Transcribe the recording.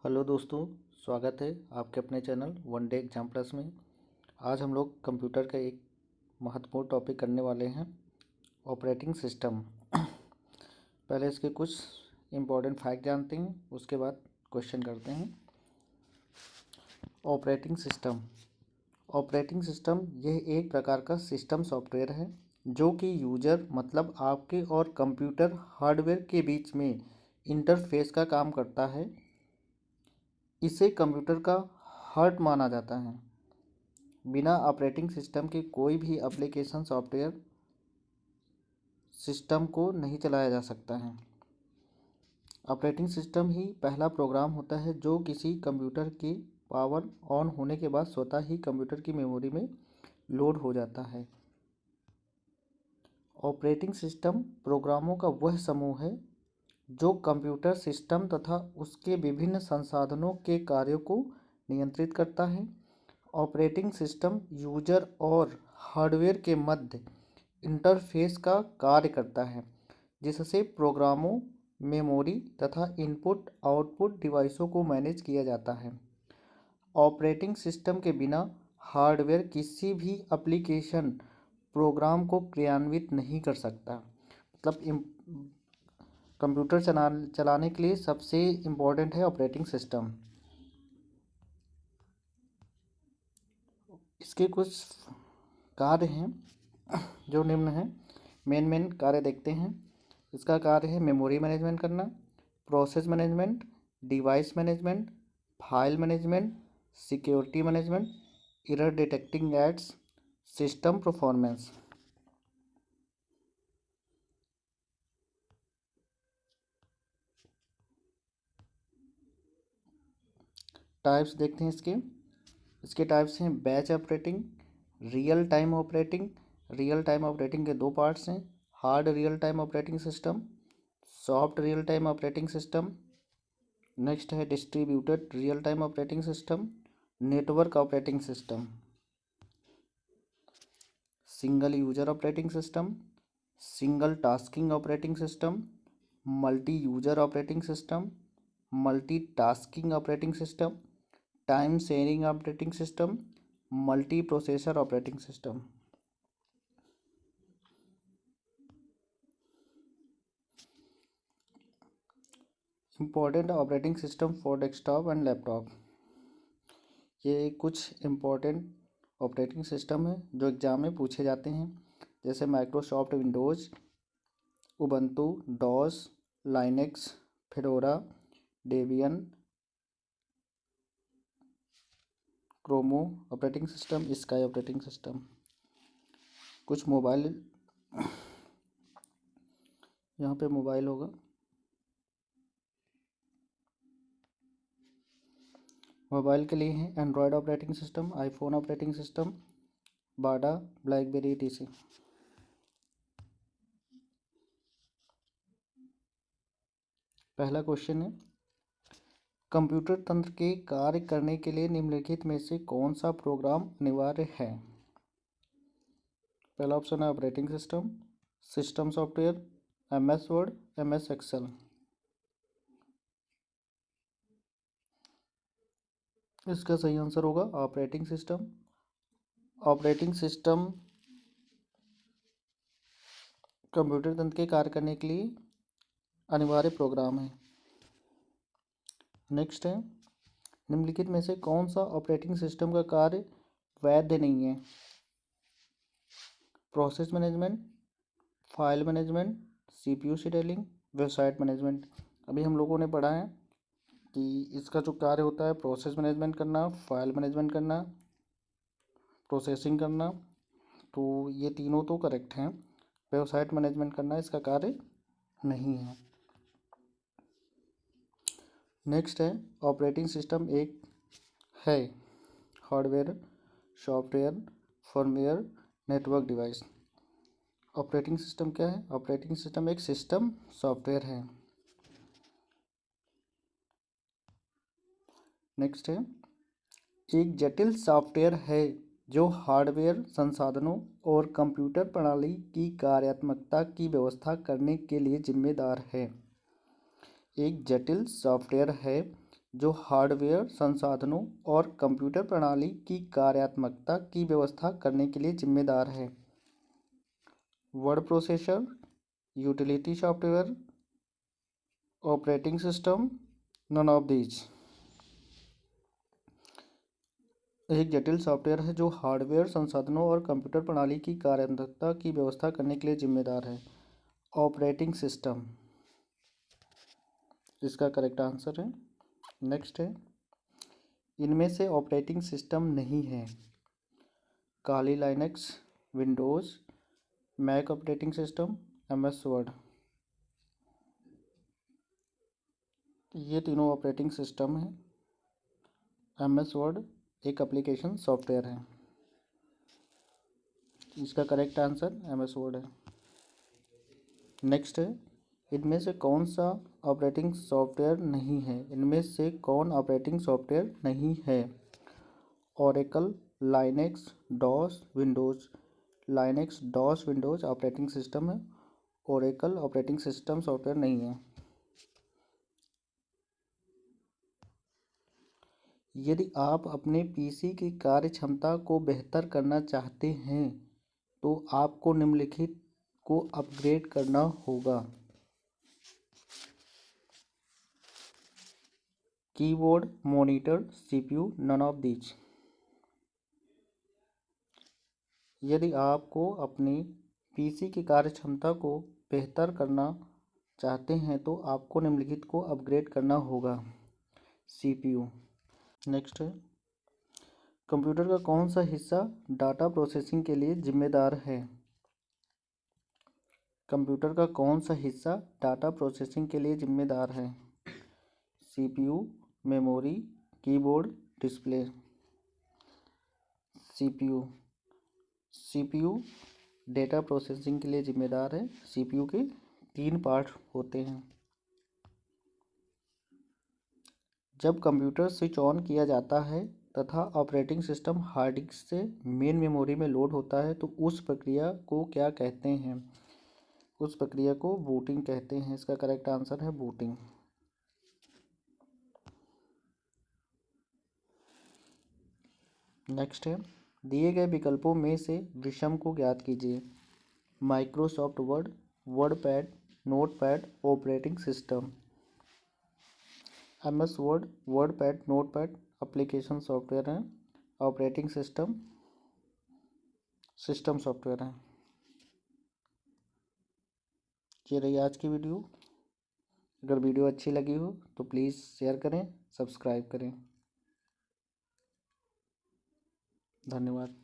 Hello दोस्तों, स्वागत है आपके अपने channel one day exam plus में। आज हम लोग कंप्यूटर का एक महत्वपूर्ण टॉपिक करने वाले हैं, ऑपरेटिंग सिस्टम। पहले इसके कुछ इम्पोर्टेंट फैक्ट जानते हैं, उसके बाद क्वेश्चन करते हैं। ऑपरेटिंग सिस्टम यह एक प्रकार का सिस्टम सॉफ्टवेयर है जो कि यूजर मतलब आपके और कंप्यूटर हार्डवेयर के बीच में इंटरफेस का काम करता है। इसे कंप्यूटर का हार्ट माना जाता है। बिना ऑपरेटिंग सिस्टम के कोई भी एप्लीकेशन सॉफ्टवेयर सिस्टम को नहीं चलाया जा सकता है। ऑपरेटिंग सिस्टम ही पहला प्रोग्राम होता है जो किसी कंप्यूटर के पावर ऑन होने के बाद स्वतः ही कंप्यूटर की मेमोरी में लोड हो जाता है। ऑपरेटिंग सिस्टम प्रोग्रामों का वह समूह है जो कंप्यूटर सिस्टम तथा उसके विभिन्न संसाधनों के कार्यों को नियंत्रित करता है। ऑपरेटिंग सिस्टम यूजर और हार्डवेयर के मध्य इंटरफेस का कार्य करता है, जिससे प्रोग्रामों, मेमोरी तथा इनपुट आउटपुट डिवाइसों को मैनेज किया जाता है। ऑपरेटिंग सिस्टम के बिना हार्डवेयर किसी भी एप्लीकेशन प्रोग्राम को क्रियान्वित नहीं कर सकता। मतलब कंप्यूटर चलाने के लिए सबसे इम्पोर्टेंट है ऑपरेटिंग सिस्टम। इसके कुछ कार्य हैं जो निम्न हैं। मेन कार्य देखते हैं। इसका कार्य है मेमोरी मैनेजमेंट करना, process management, device management, file management, security management, error detecting aids, system performance. Types देखते हैं इसके टाइप्स हैं batch operating, real time operating. Real time operating के दो पार्ट्स हैं, hard real time operating system, soft real time operating system. Next है distributed real time operating system, network operating system, single user operating system, single tasking operating system, multi user operating system, multi tasking operating system, time sharing operating system, multi processor operating system. Important operating system for desktop and laptop. ये कुछ important operating system है जो exam में पूछे जाते हैं, जैसे Microsoft Windows, Ubuntu, DOS, Linux, Fedora, Debian, Chrome operating system, Sky operating system. कुछ मोबाइल, यहाँ पे मोबाइल होगा। मोबाइल के लिए हैं Android operating system, iPhone operating system, Bada, BlackBerry etc। पहला क्वेश्चन है, कंप्यूटर तंत्र के कार्य करने के लिए निम्नलिखित में से कौन सा प्रोग्राम अनिवार्य है? पहला ऑप्शन है operating system, system software, MS Word, MS Excel. इसका सही आंसर होगा operating system. Operating system computer तंत्र के कार्य करने के लिए अनिवार्य प्रोग्राम है। नेक्स्ट है, निम्नलिखित में से कौन सा ऑपरेटिंग सिस्टम का कार्य वैध नहीं है? Process management, file management, CPU scheduling, website management. अभी हम लोगों ने पढ़ा है कि इसका जो कार्य होता है प्रोसेस मैनेजमेंट करना, फाइल मैनेजमेंट करना, प्रोसेसिंग करना, तो ये तीनों तो करेक्ट हैं। वेबसाइट मैनेजमेंट करना इसका कार्य नहीं है। नेक्स्ट है, ऑपरेटिंग सिस्टम एक है hardware, software, firmware, network device. Operating system क्या है? ऑपरेटिंग सिस्टम एक सिस्टम सॉफ्टवेयर है। नेक्स्ट है, एक जटिल सॉफ्टवेयर है जो हार्डवेयर संसाधनों और कंप्यूटर प्रणाली की कार्यात्मकता की व्यवस्था करने के लिए जिम्मेदार है। एक जटिल सॉफ्टवेयर है जो हार्डवेयर संसाधनों और कंप्यूटर प्रणाली की कार्यात्मकता की व्यवस्था करने के लिए जिम्मेदार है। Word processor, utility software, operating system, none of these. एक जटिल सॉफ्टवेयर है जो हार्डवेयर संसाधनों और कंप्यूटर प्रणाली की कार्यात्मकता की व्यवस्था करने के लिए जिम्मेदार है। ऑपरेटिंग सिस्टम इसका करेक्ट आंसर है। नेक्स्ट है, इनमें से ऑपरेटिंग सिस्टम नहीं है। Kali Linux, Windows, Mac operating system, MS Word. ये तीनों ऑपरेटिंग सिस्टम हैं। एमएस वर्ड एक एप्लीकेशन सॉफ्टवेयर है। इसका करेक्ट आंसर एमएस वर्ड है। नेक्स्ट है, इनमें से कौन सा ऑपरेटिंग सॉफ्टवेयर नहीं है। इनमें से कौन ऑपरेटिंग सॉफ्टवेयर नहीं है। Oracle, Linux, DOS, Windows. Linux, DOS, Windows operating system है। ओरेकल ऑपरेटिंग सिस्टम सॉफ्टवेयर नहीं है। यदि आप अपने पीसी की कार्यक्षमता को बेहतर करना चाहते हैं तो आपको निम्नलिखित को अपग्रेड करना होगा। Keyboard, monitor, CPU, none of these. यदि आपको अपनी पीसी की कार्यक्षमता को बेहतर करना चाहते हैं तो आपको निम्नलिखित को अपग्रेड करना होगा। सीपीयू। नेक्स्ट है, कंप्यूटर का कौन सा हिस्सा डाटा प्रोसेसिंग के लिए जिम्मेदार है। कंप्यूटर का कौन सा हिस्सा डाटा प्रोसेसिंग के लिए जिम्मेदार है। CPU, memory, keyboard, display. CPU. CPU data processing के लिए जिम्मेदार है। सीपीयू के 3 पार्ट होते हैं। जब कंप्यूटर स्विच ऑन किया जाता है तथा ऑपरेटिंग सिस्टम हार्ड डिस्क से मेन मेमोरी में लोड होता है तो उस प्रक्रिया को क्या कहते हैं। उस प्रक्रिया को बूटिंग कहते हैं। इसका करेक्ट आंसर है बूटिंग। नेक्स्ट है, दिए गए विकल्पों में से विषम को ज्ञात कीजिए। Microsoft word, WordPad, notepad, operating system. MS word, WordPad, notepad application software है। ऑपरेटिंग सिस्टम सिस्टम सॉफ्टवेयर है। ये रही आज की वीडियो। अगर वीडियो अच्छी लगी हो तो प्लीज़ शेयर करें, सब्सक्राइब करें। धन्यवाद।